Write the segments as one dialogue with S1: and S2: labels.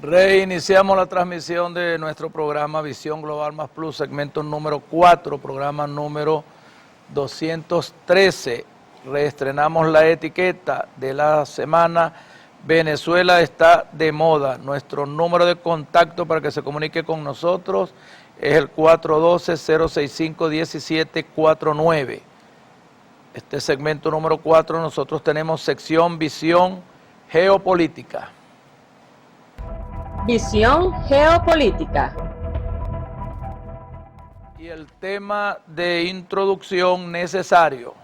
S1: Reiniciamos la transmisión de nuestro programa Visión Global Más Plus, segmento número 4, programa número 213. Reestrenamos la etiqueta de la semana Venezuela está de moda. Nuestro número de contacto para que se comunique con nosotros es el 412-065-1749. Este segmento número 4 nosotros tenemos sección Visión Geopolítica.
S2: Visión Geopolítica.
S1: Y el tema de introducción necesario,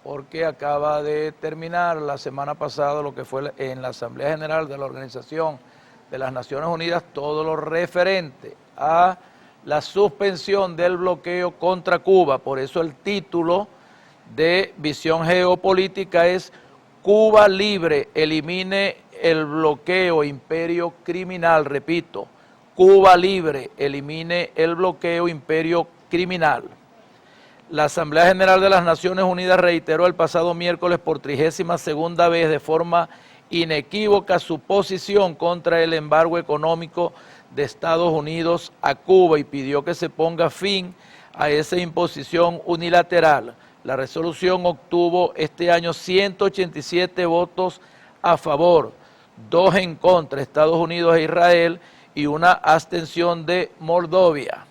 S1: porque acaba de terminar la semana pasada lo que fue en la Asamblea General de la Organización de las Naciones Unidas todo lo referente a la suspensión del bloqueo contra Cuba. Por eso el título de Visión Geopolítica es Cuba libre, elimine el bloqueo, imperio criminal. Repito, Cuba libre, elimine el bloqueo, imperio criminal. La Asamblea General de las Naciones Unidas reiteró el pasado miércoles por 32ª vez de forma inequívoca su posición contra el embargo económico de Estados Unidos a Cuba y pidió que se ponga fin a esa imposición unilateral. La resolución obtuvo este año 187 votos a favor, 2 en contra, Estados Unidos e Israel, y una abstención de Moldavia.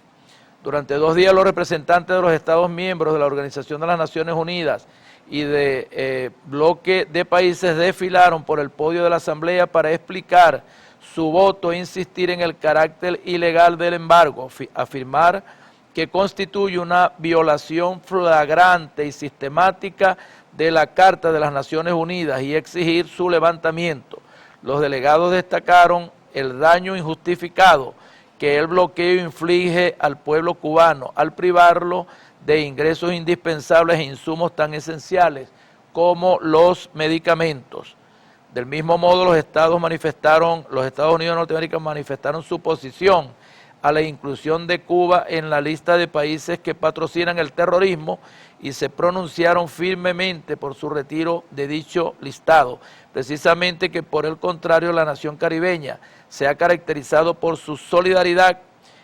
S1: Durante 2 días los representantes de los Estados miembros de la Organización de las Naciones Unidas y de bloque de países desfilaron por el podio de la Asamblea para explicar su voto e insistir en el carácter ilegal del embargo, afirmar que constituye una violación flagrante y sistemática de la Carta de las Naciones Unidas y exigir su levantamiento. Los delegados destacaron el daño injustificado que el bloqueo inflige al pueblo cubano al privarlo de ingresos indispensables e insumos tan esenciales como los medicamentos. Del mismo modo, los Estados Unidos de Norteamérica manifestaron su posición a la inclusión de Cuba en la lista de países que patrocinan el terrorismo y se pronunciaron firmemente por su retiro de dicho listado. Precisamente que por el contrario la nación caribeña se ha caracterizado por su solidaridad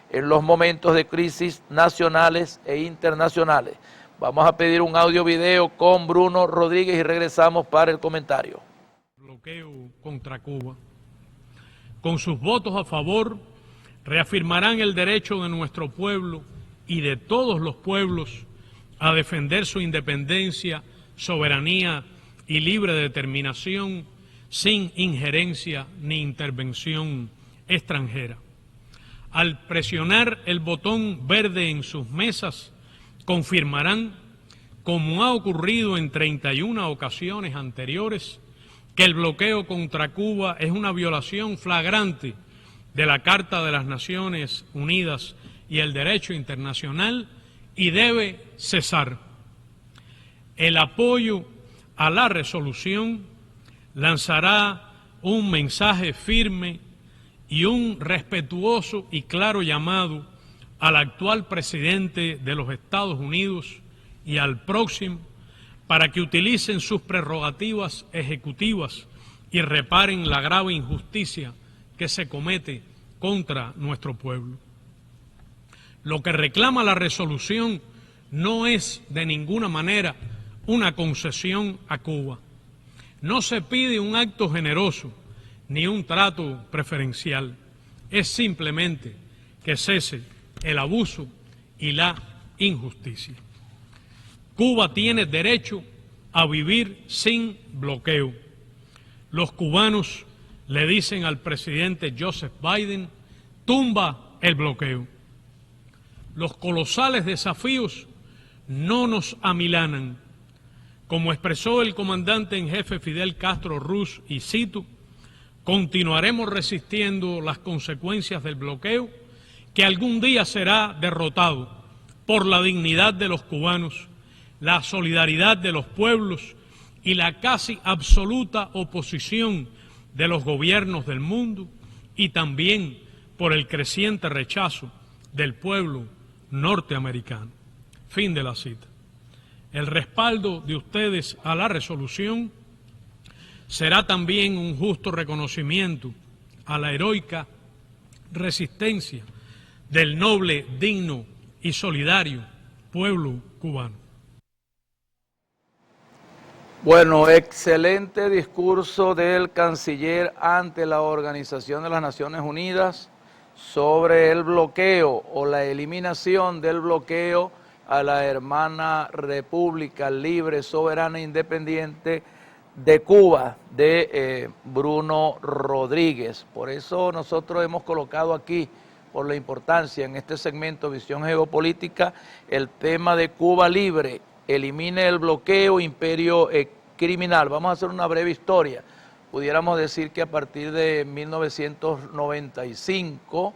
S1: en los momentos de crisis nacionales e internacionales. Vamos a pedir un audio video con Bruno Rodríguez y regresamos para el comentario.
S3: Bloqueo contra Cuba. Con sus votos a favor, reafirmarán el derecho de nuestro pueblo y de todos los pueblos a defender su independencia, soberanía y libre determinación sin injerencia ni intervención extranjera. Al presionar el botón verde en sus mesas, confirmarán, como ha ocurrido en 31 ocasiones anteriores, que el bloqueo contra Cuba es una violación flagrante de la Carta de las Naciones Unidas y el derecho internacional y debe cesar. El apoyo a la resolución lanzará un mensaje firme y un respetuoso y claro llamado al actual presidente de los Estados Unidos y al próximo para que utilicen sus prerrogativas ejecutivas y reparen la grave injusticia que se comete contra nuestro pueblo. Lo que reclama la resolución no es de ninguna manera una concesión a Cuba. No se pide un acto generoso ni un trato preferencial. Es simplemente que cese el abuso y la injusticia. Cuba tiene derecho a vivir sin bloqueo. Los cubanos le dicen al presidente Joseph Biden, tumba el bloqueo. Los colosales desafíos no nos amilanan. Como expresó el comandante en jefe Fidel Castro Ruz, y cito, continuaremos resistiendo las consecuencias del bloqueo que algún día será derrotado por la dignidad de los cubanos, la solidaridad de los pueblos y la casi absoluta oposición de los gobiernos del mundo y también por el creciente rechazo del pueblo norteamericano. Fin de la cita. El respaldo de ustedes a la resolución será también un justo reconocimiento a la heroica resistencia del noble, digno y solidario pueblo cubano.
S1: Bueno, excelente discurso del canciller ante la Organización de las Naciones Unidas sobre el bloqueo o la eliminación del bloqueo a la hermana República Libre, Soberana e Independiente de Cuba, de Bruno Rodríguez. Por eso nosotros hemos colocado aquí, por la importancia en este segmento Visión Geopolítica, el tema de Cuba Libre, elimine el bloqueo, imperio criminal. Vamos a hacer una breve historia. Pudiéramos decir que a partir de 1995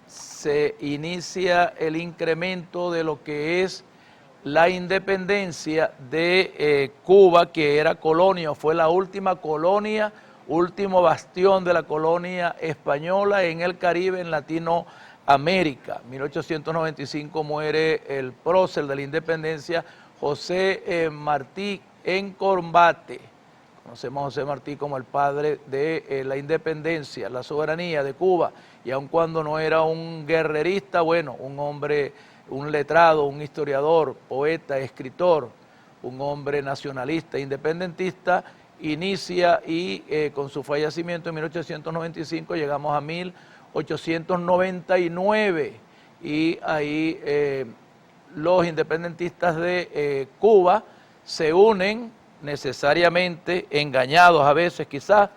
S1: se inicia el incremento de lo que es la independencia de Cuba, que era colonia, fue la última colonia, último bastión de la colonia española en el Caribe, en Latinoamérica. En 1895 muere el prócer de la independencia, José Martí en Combate. Conocemos a José Martí como el padre de la independencia, la soberanía de Cuba, y aun cuando no era un guerrerista, bueno, un hombre, un letrado, un historiador, poeta, escritor, un hombre nacionalista, independentista, inicia y con su fallecimiento en 1895 llegamos a 1899 y ahí los independentistas de Cuba se unen necesariamente, engañados a veces quizás,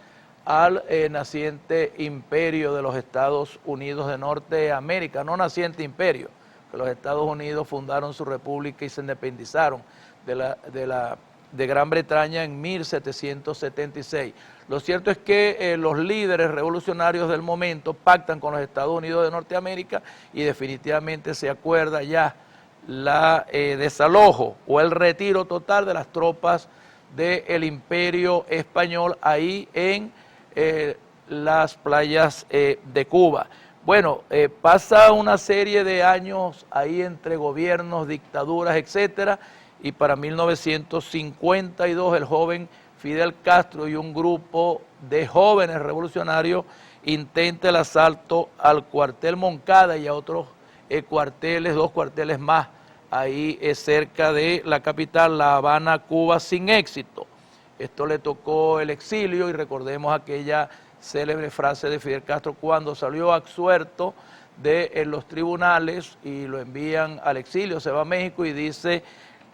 S1: al naciente imperio de los Estados Unidos de Norteamérica, no naciente imperio, que los Estados Unidos fundaron su república y se independizaron de Gran Bretaña en 1776. Lo cierto es que los líderes revolucionarios del momento pactan con los Estados Unidos de Norteamérica y definitivamente se acuerda ya la desalojo o el retiro total de las tropas del Imperio Español ahí en las playas de Cuba. Bueno, pasa una serie de años ahí entre gobiernos, dictaduras, etcétera, y para 1952 el joven Fidel Castro y un grupo de jóvenes revolucionarios intenta el asalto al cuartel Moncada y a otros cuarteles, dos cuarteles más, ahí cerca de la capital, La Habana, Cuba, sin éxito. Esto le tocó el exilio y recordemos aquella célebre frase de Fidel Castro cuando salió absuelto de los tribunales y lo envían al exilio, se va a México y dice: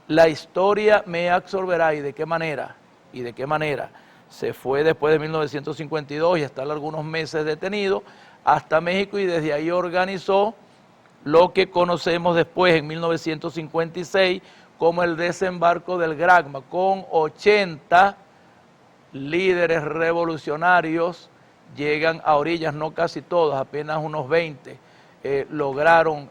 S1: la historia me absorberá. ¿Y de qué manera? ¿Y de qué manera? Se fue después de 1952 y hasta algunos meses detenido hasta México y desde ahí organizó lo que conocemos después en 1956 como el desembarco del Granma, con 80 líderes revolucionarios, llegan a orillas, no casi todos, apenas unos 20, lograron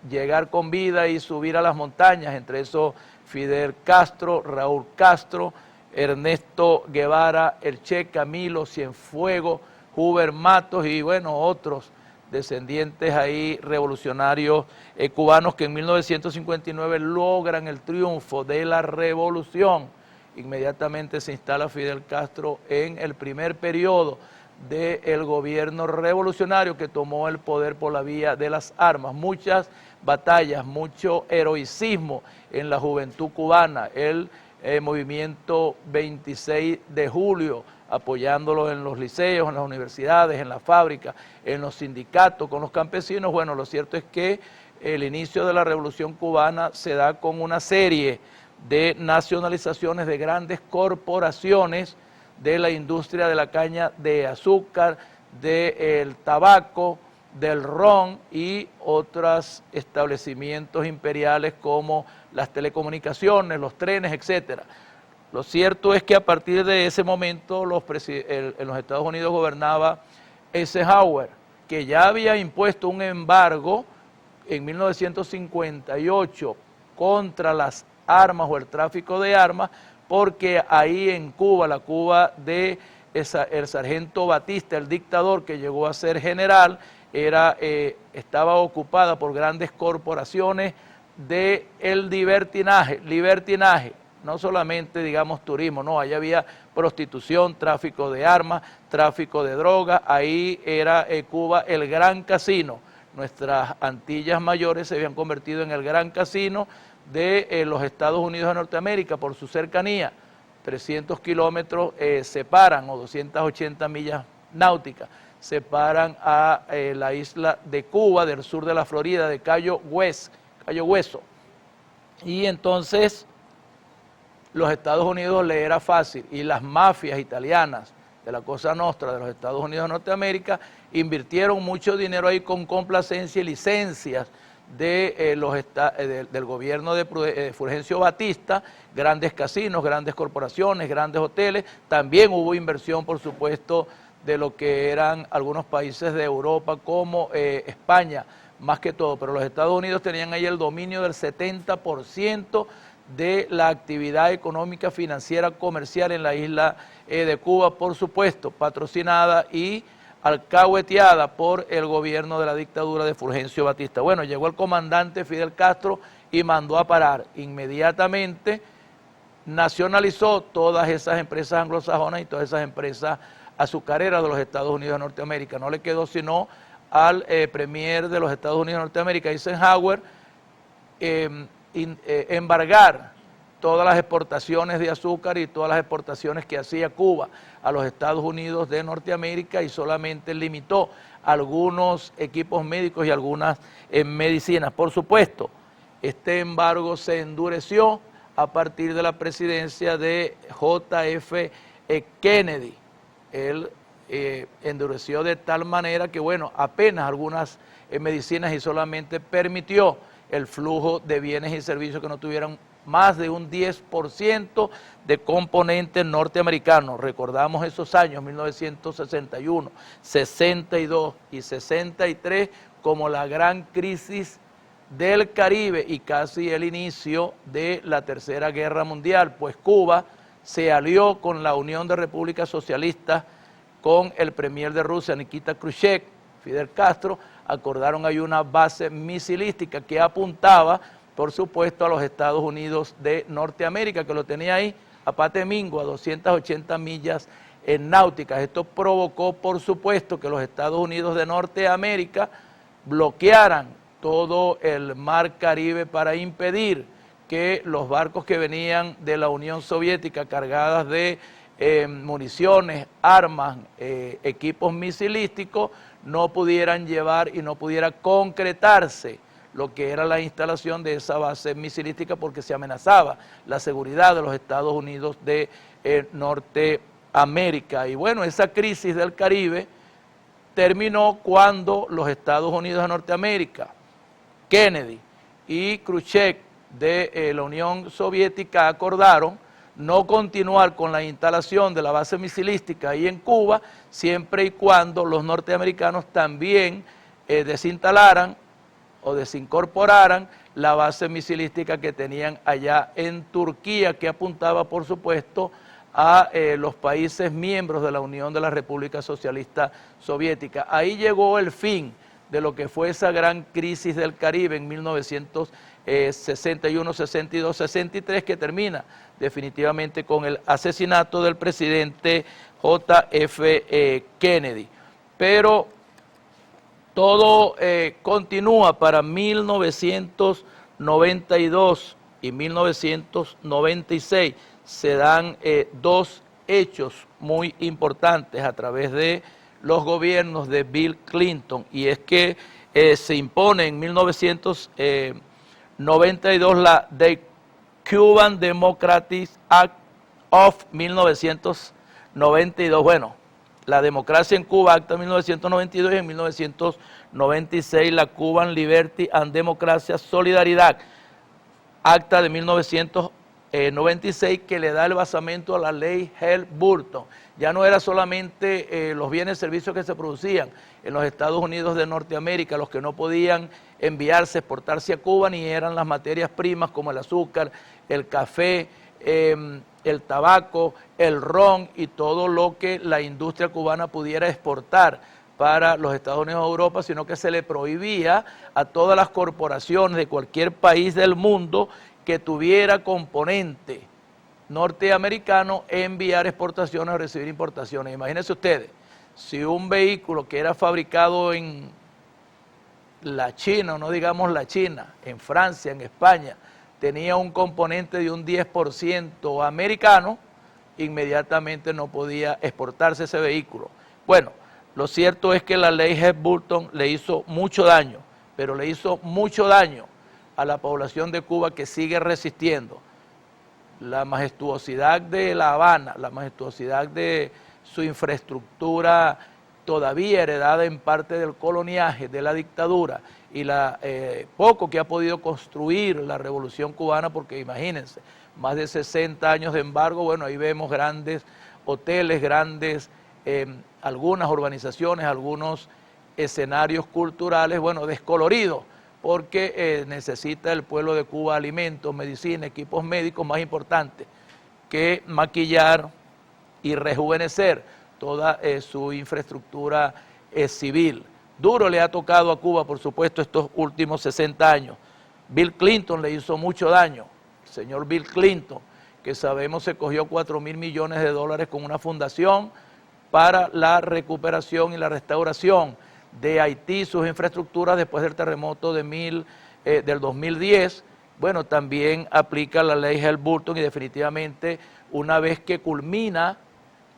S1: llegar con vida y subir a las montañas, entre esos Fidel Castro, Raúl Castro, Ernesto Guevara, el Che Camilo, Cienfuegos, Huber Matos y bueno, otros descendientes ahí revolucionarios cubanos que en 1959 logran el triunfo de la revolución. Inmediatamente se instala Fidel Castro en el primer periodo del gobierno revolucionario que tomó el poder por la vía de las armas. Muchas batallas, mucho heroicismo en la juventud cubana, el movimiento 26 de julio, apoyándolo en los liceos, en las universidades, en las fábricas, en los sindicatos, con los campesinos. Bueno, lo cierto es que el inicio de la Revolución Cubana se da con una serie de nacionalizaciones de grandes corporaciones de la industria de la caña de azúcar, del tabaco, del ron y otros establecimientos imperiales como las telecomunicaciones, los trenes, etcétera. Lo cierto es que a partir de ese momento en los Estados Unidos gobernaba Eisenhower, que ya había impuesto un embargo en 1958 contra las armas o el tráfico de armas, porque ahí en Cuba, la Cuba de el sargento Batista, el dictador que llegó a ser general, estaba ocupada por grandes corporaciones del libertinaje, no solamente, digamos, turismo, no, allá había prostitución, tráfico de armas, tráfico de drogas, ahí era Cuba el gran casino. Nuestras Antillas Mayores se habían convertido en el gran casino de los Estados Unidos de Norteamérica por su cercanía. 300 kilómetros separan, o 280 millas náuticas, separan a la isla de Cuba, del sur de la Florida, de Cayo Hueso. Y entonces los Estados Unidos le era fácil, y las mafias italianas de la Cosa Nostra de los Estados Unidos de Norteamérica invirtieron mucho dinero ahí con complacencia y licencias del gobierno de Fulgencio Batista, grandes casinos, grandes corporaciones, grandes hoteles. También hubo inversión, por supuesto, de lo que eran algunos países de Europa como España, más que todo, pero los Estados Unidos tenían ahí el dominio del 70% de la actividad económica, financiera, comercial en la isla de Cuba, por supuesto, patrocinada y alcahueteada por el gobierno de la dictadura de Fulgencio Batista. Bueno, llegó el comandante Fidel Castro y mandó a parar. Inmediatamente nacionalizó todas esas empresas anglosajonas y todas esas empresas azucareras de los Estados Unidos de Norteamérica. No le quedó sino al premier de los Estados Unidos de Norteamérica, Eisenhower, embargar todas las exportaciones de azúcar y todas las exportaciones que hacía Cuba a los Estados Unidos de Norteamérica, y solamente limitó algunos equipos médicos y algunas medicinas. Por supuesto, este embargo se endureció a partir de la presidencia de J.F. Kennedy. Él endureció de tal manera que, bueno, apenas algunas medicinas, y solamente permitió el flujo de bienes y servicios que no tuvieran más de un 10% de componentes norteamericanos. Recordamos esos años, 1961, 62 y 63, como la gran crisis del Caribe y casi el inicio de la Tercera Guerra Mundial, pues Cuba se alió con la Unión de Repúblicas Socialistas, con el premier de Rusia, Nikita Khrushchev, Fidel Castro, acordaron ahí una base misilística que apuntaba, por supuesto, a los Estados Unidos de Norteamérica, que lo tenía ahí a Patemingo, a 280 millas náuticas. Esto provocó, por supuesto, que los Estados Unidos de Norteamérica bloquearan todo el mar Caribe para impedir que los barcos que venían de la Unión Soviética cargadas de municiones, armas, equipos misilísticos, no pudieran llevar y no pudiera concretarse lo que era la instalación de esa base misilística, porque se amenazaba la seguridad de los Estados Unidos de Norteamérica. Y bueno, esa crisis del Caribe terminó cuando los Estados Unidos de Norteamérica, Kennedy y Khrushchev de la Unión Soviética acordaron no continuar con la instalación de la base misilística ahí en Cuba, siempre y cuando los norteamericanos también desinstalaran o desincorporaran la base misilística que tenían allá en Turquía, que apuntaba, por supuesto, a los países miembros de la Unión de la República Socialista Soviética. Ahí llegó el fin de lo que fue esa gran crisis del Caribe en 1961, 62, 63, que termina definitivamente con el asesinato del presidente J.F. Kennedy. Pero todo continúa para 1992 y 1996. Se dan dos hechos muy importantes a través de los gobiernos de Bill Clinton, y es que se impone en 1992 la The Cuban Democratic Act of 1992. Bueno, la democracia en Cuba, acta 1992, y en 1996 la Cuban Liberty and Democracia Solidaridad, acta de 1996, que le da el basamento a la ley Helms-Burton. Ya no era solamente los bienes y servicios que se producían en los Estados Unidos de Norteamérica los que no podían enviarse, exportarse a Cuba, ni eran las materias primas como el azúcar, el café, el tabaco, el ron y todo lo que la industria cubana pudiera exportar para los Estados Unidos o Europa, sino que se le prohibía a todas las corporaciones de cualquier país del mundo que tuviera componente norteamericano enviar exportaciones o recibir importaciones. Imagínense ustedes, si un vehículo que era fabricado en la China, o no digamos la China, en Francia, en España, tenía un componente de un 10% americano, inmediatamente no podía exportarse ese vehículo. Bueno, lo cierto es que la ley Hart-Burton le hizo mucho daño, pero le hizo mucho daño a la población de Cuba, que sigue resistiendo. La majestuosidad de La Habana, la majestuosidad de su infraestructura todavía heredada en parte del coloniaje, de la dictadura, y poco que ha podido construir la revolución cubana, porque imagínense, más de 60 años de embargo. Bueno, ahí vemos grandes hoteles, algunas urbanizaciones, algunos escenarios culturales, bueno, descoloridos, porque necesita el pueblo de Cuba alimentos, medicina, equipos médicos, más importante que maquillar y rejuvenecer toda su infraestructura civil. Duro le ha tocado a Cuba, por supuesto, estos últimos 60 años. Bill Clinton le hizo mucho daño, el señor Bill Clinton, que sabemos se cogió $4.000 millones con una fundación para la recuperación y la restauración de Haití, sus infraestructuras después del terremoto del 2010. Bueno, también aplica la ley Hart-Burton, y definitivamente una vez que culmina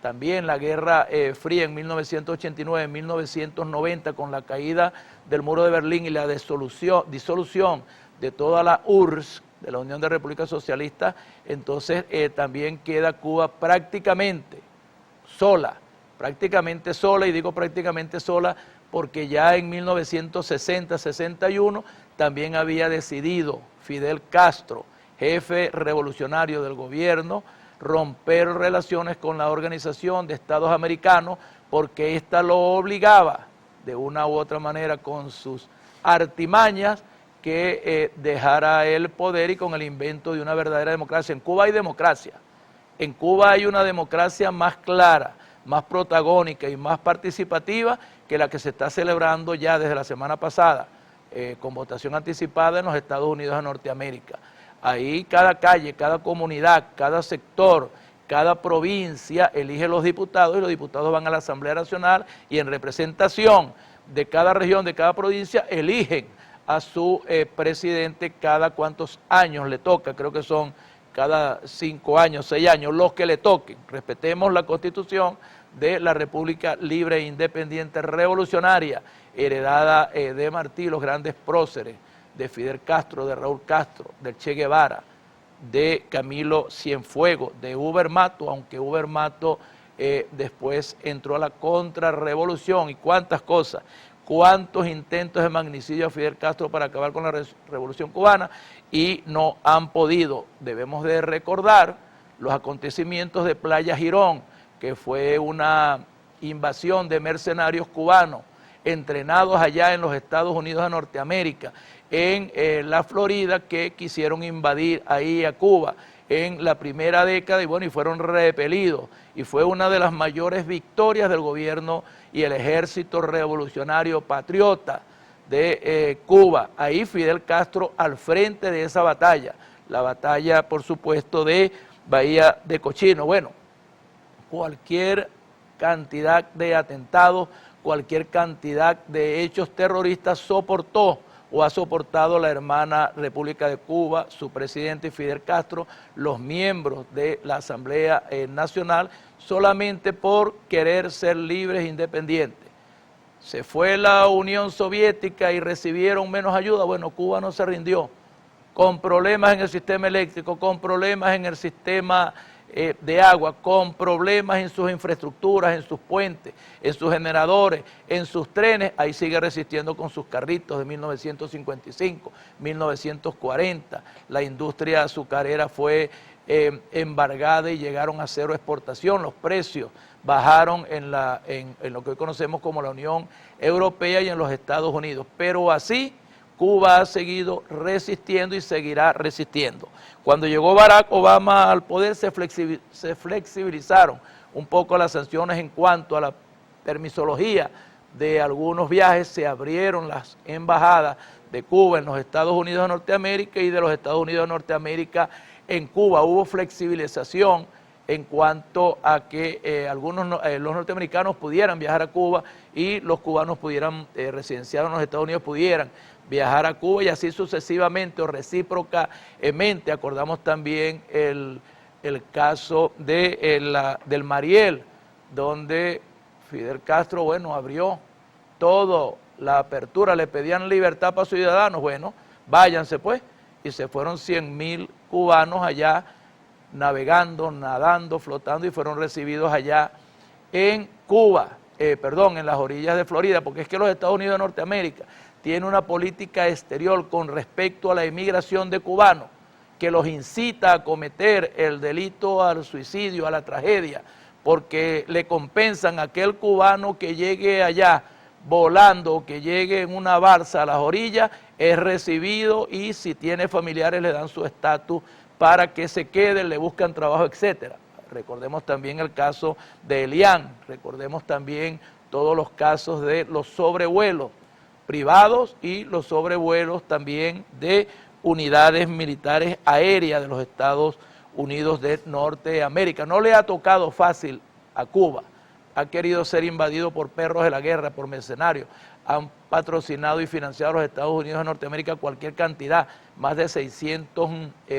S1: también la Guerra Fría en 1989, en 1990, con la caída del muro de Berlín y la disolución de toda la URSS, de la Unión de Repúblicas Socialistas, entonces también queda Cuba prácticamente sola, y digo prácticamente sola porque ya en 1960-61 también había decidido Fidel Castro, jefe revolucionario del gobierno, romper relaciones con la Organización de Estados Americanos, porque ésta lo obligaba de una u otra manera con sus artimañas que dejara el poder, y con el invento de una verdadera democracia. En Cuba hay democracia, en Cuba hay una democracia más clara, más protagónica y más participativa que la que se está celebrando ya desde la semana pasada, con votación anticipada en los Estados Unidos de Norteamérica. Ahí cada calle, cada comunidad, cada sector, cada provincia elige los diputados, y los diputados van a la Asamblea Nacional, y en representación de cada región, de cada provincia, eligen a su presidente cada cuantos años le toca. Creo que son cada 5 años, 6 años, los que le toquen. Respetemos la Constitución de la República Libre e Independiente Revolucionaria, heredada de Martí, los grandes próceres, de Fidel Castro, de Raúl Castro, del Che Guevara, de Camilo Cienfuegos, de Huber Mato, aunque Huber Mato después entró a la contrarrevolución, y cuántas cosas, cuántos intentos de magnicidio a Fidel Castro para acabar con la revolución cubana, y no han podido. Debemos de recordar los acontecimientos de Playa Girón, que fue una invasión de mercenarios cubanos entrenados allá en los Estados Unidos de Norteamérica, en la Florida, que quisieron invadir ahí a Cuba en la primera década, y bueno, y fueron repelidos, y fue una de las mayores victorias del gobierno y el ejército revolucionario patriota de Cuba. Ahí Fidel Castro al frente de esa batalla, la batalla, por supuesto, de Bahía de Cochino. Bueno, cualquier cantidad de atentados, cualquier cantidad de hechos terroristas soportó o ha soportado la hermana República de Cuba, su presidente Fidel Castro, los miembros de la Asamblea Nacional, solamente por querer ser libres e independientes. Se fue la Unión Soviética y recibieron menos ayuda. Bueno, Cuba no se rindió, con problemas en el sistema eléctrico, con problemas en el sistema de agua, con problemas en sus infraestructuras, en sus puentes, en sus generadores, en sus trenes. Ahí sigue resistiendo con sus carritos de 1955, 1940. La industria azucarera fue embargada y llegaron a cero exportación. Los precios bajaron en lo que hoy conocemos como la Unión Europea y en los Estados Unidos. Pero así Cuba ha seguido resistiendo y seguirá resistiendo. Cuando llegó Barack Obama al poder, se flexibilizaron un poco las sanciones en cuanto a la permisología de algunos viajes, se abrieron las embajadas de Cuba en los Estados Unidos de Norteamérica y de los Estados Unidos de Norteamérica en Cuba hubo flexibilización en cuanto a que los norteamericanos pudieran viajar a Cuba y los cubanos pudieran, residenciados en los Estados Unidos, pudieran viajar a Cuba y así sucesivamente o recíprocamente. Acordamos también el caso del Mariel, donde Fidel Castro, bueno, abrió toda la apertura, le pedían libertad para sus ciudadanos, bueno, váyanse pues, y se fueron 100.000 cubanos allá navegando, nadando, flotando y fueron recibidos allá en Cuba, en las orillas de Florida, porque es que los Estados Unidos de Norteamérica tienen una política exterior con respecto a la inmigración de cubanos que los incita a cometer el delito al suicidio, a la tragedia, porque le compensan a aquel cubano que llegue allá volando, que llegue en una balsa a las orillas, es recibido y si tiene familiares le dan su estatus para que se queden, le buscan trabajo, etcétera. Recordemos también el caso de Elian, recordemos también todos los casos de los sobrevuelos privados y los sobrevuelos también de unidades militares aéreas de los Estados Unidos de Norteamérica. No le ha tocado fácil a Cuba, ha querido ser invadido por perros de la guerra, por mercenarios, han patrocinado y financiado a los Estados Unidos de Norteamérica cualquier cantidad, más de 600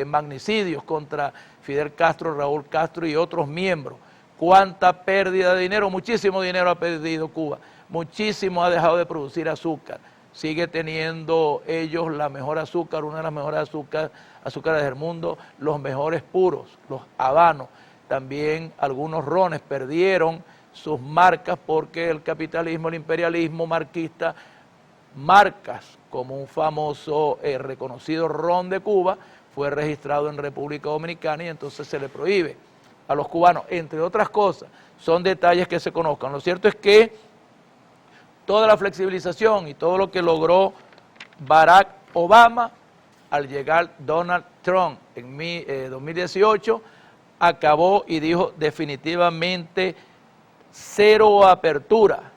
S1: magnicidios contra Fidel Castro, Raúl Castro y otros miembros. ¿Cuánta pérdida de dinero? Muchísimo dinero ha perdido Cuba, muchísimo ha dejado de producir azúcar. Sigue teniendo ellos la mejor azúcar, una de las mejores azúcares del mundo, los mejores puros, los habanos. También algunos rones perdieron sus marcas porque el capitalismo, el imperialismo marxista, marcas como un famoso reconocido ron de Cuba, fue registrado en República Dominicana y entonces se le prohíbe a los cubanos, entre otras cosas. Son detalles que se conozcan. Lo cierto es que toda la flexibilización y todo lo que logró Barack Obama al llegar Donald Trump en 2018, acabó y dijo definitivamente cero apertura,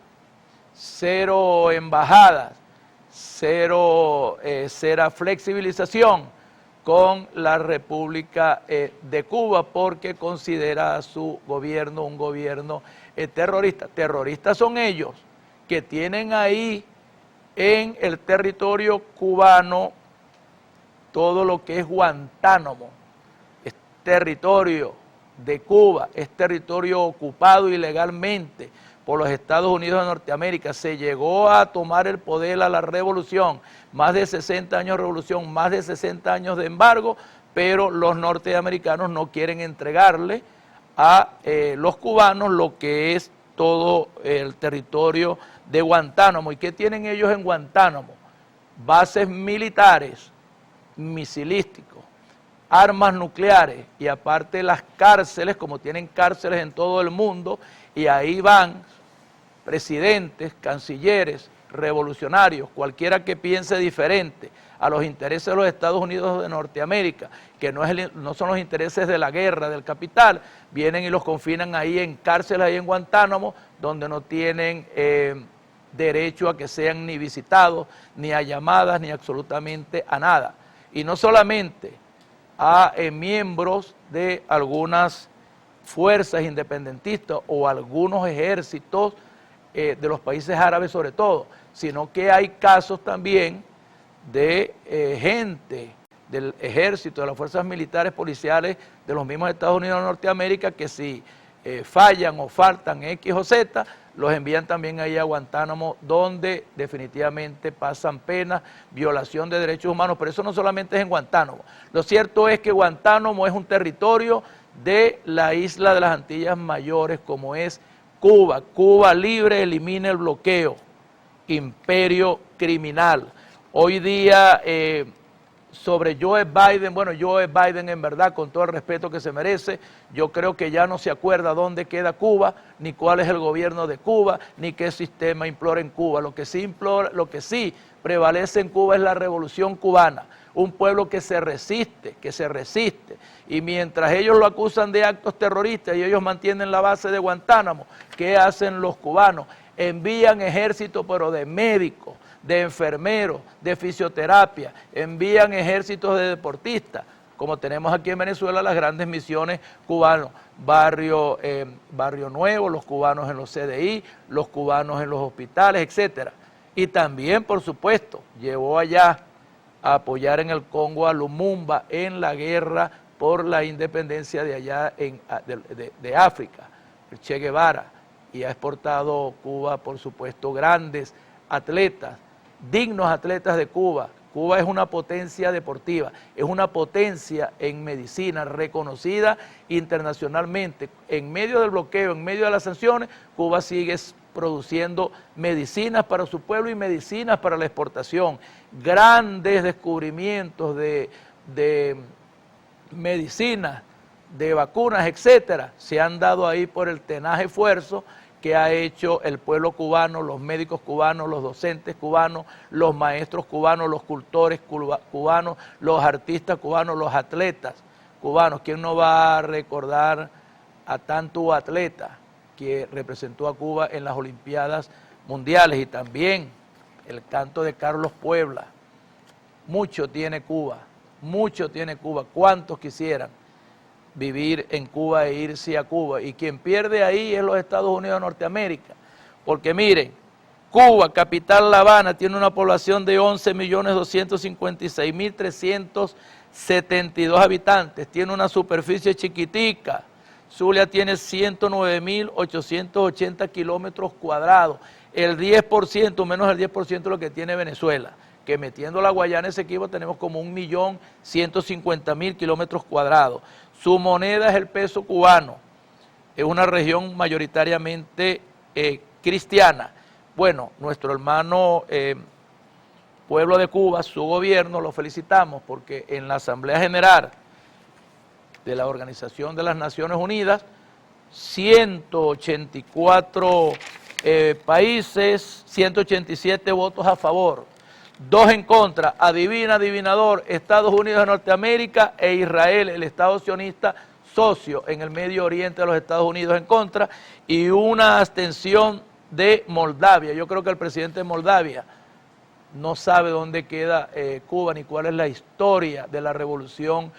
S1: cero embajadas, cero flexibilización con la República de Cuba porque considera a su gobierno un gobierno terrorista. Terroristas son ellos que tienen ahí en el territorio cubano todo lo que es Guantánamo, es territorio de Cuba, es territorio ocupado ilegalmente por los Estados Unidos de Norteamérica. Se llegó a tomar el poder a la revolución, más de 60 años de revolución, más de 60 años de embargo, pero los norteamericanos no quieren entregarle a los cubanos lo que es todo el territorio de Guantánamo. ¿Y qué tienen ellos en Guantánamo? Bases militares, misilísticos, armas nucleares y aparte las cárceles, como tienen cárceles en todo el mundo, y ahí van presidentes, cancilleres, revolucionarios, cualquiera que piense diferente a los intereses de los Estados Unidos de Norteamérica, que no son los intereses de la guerra, del capital, vienen y los confinan ahí en cárceles, ahí en Guantánamo, donde no tienen derecho a que sean ni visitados, ni a llamadas, ni absolutamente a nada. Y no solamente a miembros de algunas fuerzas independentistas o algunos ejércitos de los países árabes sobre todo, sino que hay casos también de gente del ejército, de las fuerzas militares policiales de los mismos Estados Unidos de Norteamérica que si fallan o faltan X o Z, los envían también ahí a Guantánamo, donde definitivamente pasan penas, violación de derechos humanos, pero eso no solamente es en Guantánamo. Lo cierto es que Guantánamo es un territorio de la isla de las Antillas Mayores, como es Cuba. Cuba libre elimina el bloqueo, imperio criminal. Hoy día sobre Joe Biden, bueno, Joe Biden en verdad, con todo el respeto que se merece, yo creo que ya no se acuerda dónde queda Cuba, ni cuál es el gobierno de Cuba, ni qué sistema implora en Cuba. Lo que sí prevalece en Cuba es la revolución cubana, un pueblo que se resiste, y mientras ellos lo acusan de actos terroristas y ellos mantienen la base de Guantánamo, ¿qué hacen los cubanos? Envían ejércitos, pero de médicos, de enfermeros, de fisioterapia, envían ejércitos de deportistas como tenemos aquí en Venezuela las grandes misiones cubanos, Barrio Nuevo, los cubanos en los CDI, los cubanos en los hospitales, etcétera. Y también, por supuesto, llevó allá a apoyar en el Congo a Lumumba en la guerra por la independencia de allá de África, el Che Guevara, y ha exportado Cuba, por supuesto, grandes atletas, dignos atletas de Cuba. Cuba es una potencia deportiva, es una potencia en medicina reconocida internacionalmente. En medio del bloqueo, en medio de las sanciones, Cuba sigue produciendo medicinas para su pueblo y medicinas para la exportación. Grandes descubrimientos de medicinas, de vacunas, etcétera, se han dado ahí por el tenaz esfuerzo que ha hecho el pueblo cubano, los médicos cubanos, los docentes cubanos, los maestros cubanos, los cultores cubanos, los artistas cubanos, los atletas cubanos. ¿Quién no va a recordar a tanto atleta que representó a Cuba en las Olimpiadas Mundiales? Y también el canto de Carlos Puebla. Mucho tiene Cuba, mucho tiene Cuba. ¿Cuántos quisieran vivir en Cuba e irse a Cuba? Y quien pierde ahí es los Estados Unidos de Norteamérica, porque miren, Cuba, capital La Habana, tiene una población de 11.256.372 habitantes, tiene una superficie chiquitica. Zulia tiene 109.880 kilómetros cuadrados, el 10%, menos el 10% de lo que tiene Venezuela, que metiendo la Guayana Esequiba tenemos como 1.150.000 kilómetros cuadrados. Su moneda es el peso cubano, es una región mayoritariamente cristiana. Bueno, nuestro hermano pueblo de Cuba, su gobierno, lo felicitamos porque en la Asamblea General de la Organización de las Naciones Unidas, 184 países, 187 votos a favor, 2 en contra, adivina, adivinador, Estados Unidos de Norteamérica e Israel, el Estado sionista socio en el Medio Oriente de los Estados Unidos en contra, y una abstención de Moldavia. Yo creo que el presidente de Moldavia no sabe dónde queda Cuba ni cuál es la historia de la revolución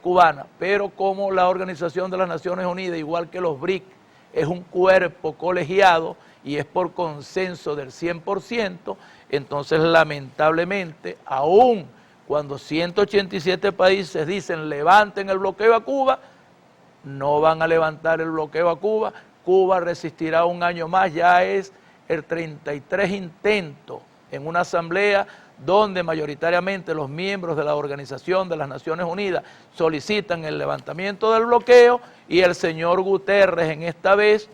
S1: cubana, pero como la Organización de las Naciones Unidas, igual que los BRIC, es un cuerpo colegiado y es por consenso del 100%, entonces lamentablemente, aún cuando 187 países dicen levanten el bloqueo a Cuba, no van a levantar el bloqueo a Cuba. Cuba resistirá un año más, ya es el 33 intento en una asamblea donde mayoritariamente los miembros de la Organización de las Naciones Unidas solicitan el levantamiento del bloqueo y el señor Guterres en esta vez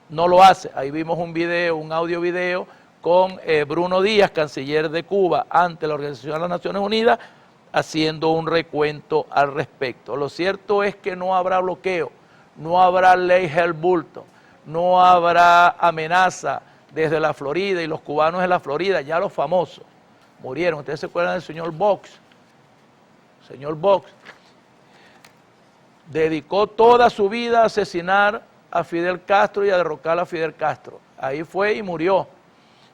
S1: no lo hace. Ahí vimos un video, un audio video con Bruno Díaz, canciller de Cuba ante la Organización de las Naciones Unidas, haciendo un recuento al respecto. Lo cierto es que no habrá bloqueo, no habrá ley Helms-Burton, no habrá amenaza desde la Florida, y los cubanos de la Florida, ya los famosos, murieron. Ustedes se acuerdan del señor Box. El señor Box dedicó toda su vida a asesinar a Fidel Castro y a derrocar a Fidel Castro. Ahí fue y murió,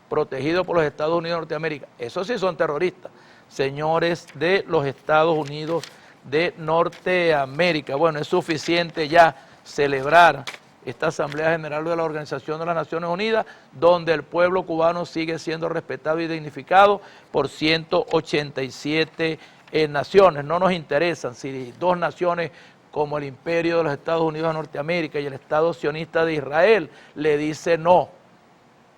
S1: protegido por los Estados Unidos de Norteamérica. Esos sí son terroristas, señores de los Estados Unidos de Norteamérica. Bueno, es suficiente ya celebrar esta Asamblea General de la Organización de las Naciones Unidas, donde el pueblo cubano sigue siendo respetado y dignificado por 187 naciones. No nos interesan si 2 naciones como el Imperio de los Estados Unidos de Norteamérica y el Estado sionista de Israel le dice no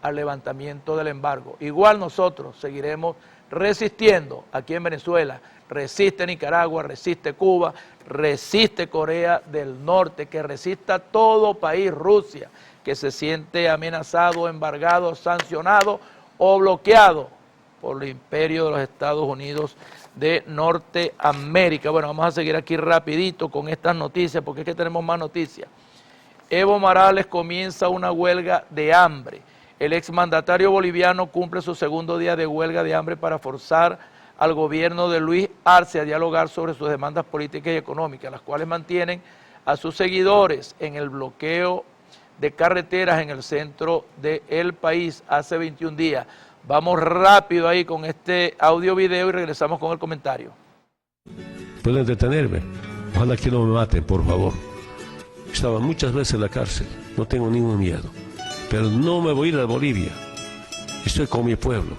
S1: al levantamiento del embargo. Igual nosotros seguiremos resistiendo aquí en Venezuela. Resiste Nicaragua, resiste Cuba, resiste Corea del Norte, que resista todo país, Rusia, que se siente amenazado, embargado, sancionado o bloqueado por el imperio de los Estados Unidos de Norteamérica. Bueno, vamos a seguir aquí rapidito con estas noticias, porque es que tenemos más noticias. Evo Morales comienza una huelga de hambre. El exmandatario boliviano cumple su segundo día de huelga de hambre para forzar al gobierno de Luis Arce a dialogar sobre sus demandas políticas y económicas, las cuales mantienen a sus seguidores en el bloqueo de carreteras en el centro del país hace 21 días. Vamos rápido ahí con este audio video y regresamos con el comentario.
S4: pueden detenerme. Ojalá que no me maten, por favor. Estaba muchas veces en la cárcel, no tengo ningún miedo. Pero no me voy a ir a Bolivia. Estoy con mi pueblo.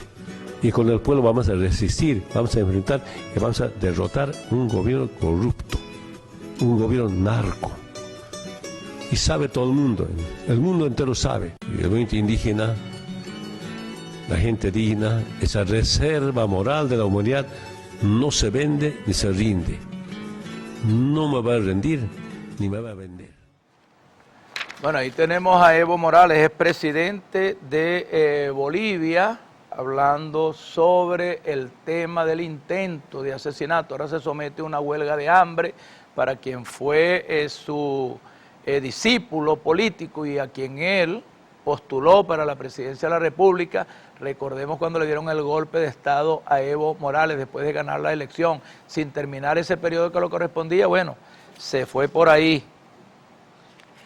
S4: Y con el pueblo vamos a resistir, vamos a enfrentar y vamos a derrotar un gobierno corrupto, un gobierno narco. Y sabe todo el mundo entero sabe. Y el movimiento indígena, la gente digna, esa reserva moral de la humanidad, no se vende ni se rinde. No me va a rendir ni me va a vender.
S1: Bueno, ahí tenemos a Evo Morales, es presidente de Bolivia, hablando sobre el tema del intento de asesinato. Ahora se somete a una huelga de hambre para quien fue su discípulo político y a quien él postuló para la presidencia de la República. Recordemos cuando le dieron el golpe de Estado a Evo Morales después de ganar la elección, sin terminar ese periodo que le correspondía. Bueno, se fue por ahí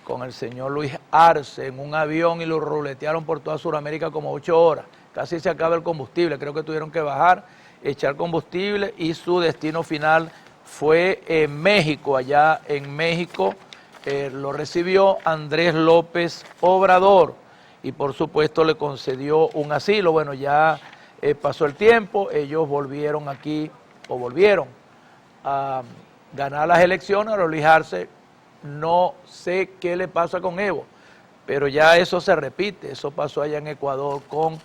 S1: con el señor Luis Arce en un avión y lo ruletearon por toda Sudamérica como 8 horas. Casi se acaba el combustible, creo que tuvieron que bajar, echar combustible y su destino final fue en México. Allá en México lo recibió Andrés López Obrador y por supuesto le concedió un asilo. Bueno, ya pasó el tiempo, ellos volvieron aquí, o volvieron a ganar las elecciones. A Luis Arce no sé qué le pasa con Evo, pero ya eso se repite, eso pasó allá en Ecuador con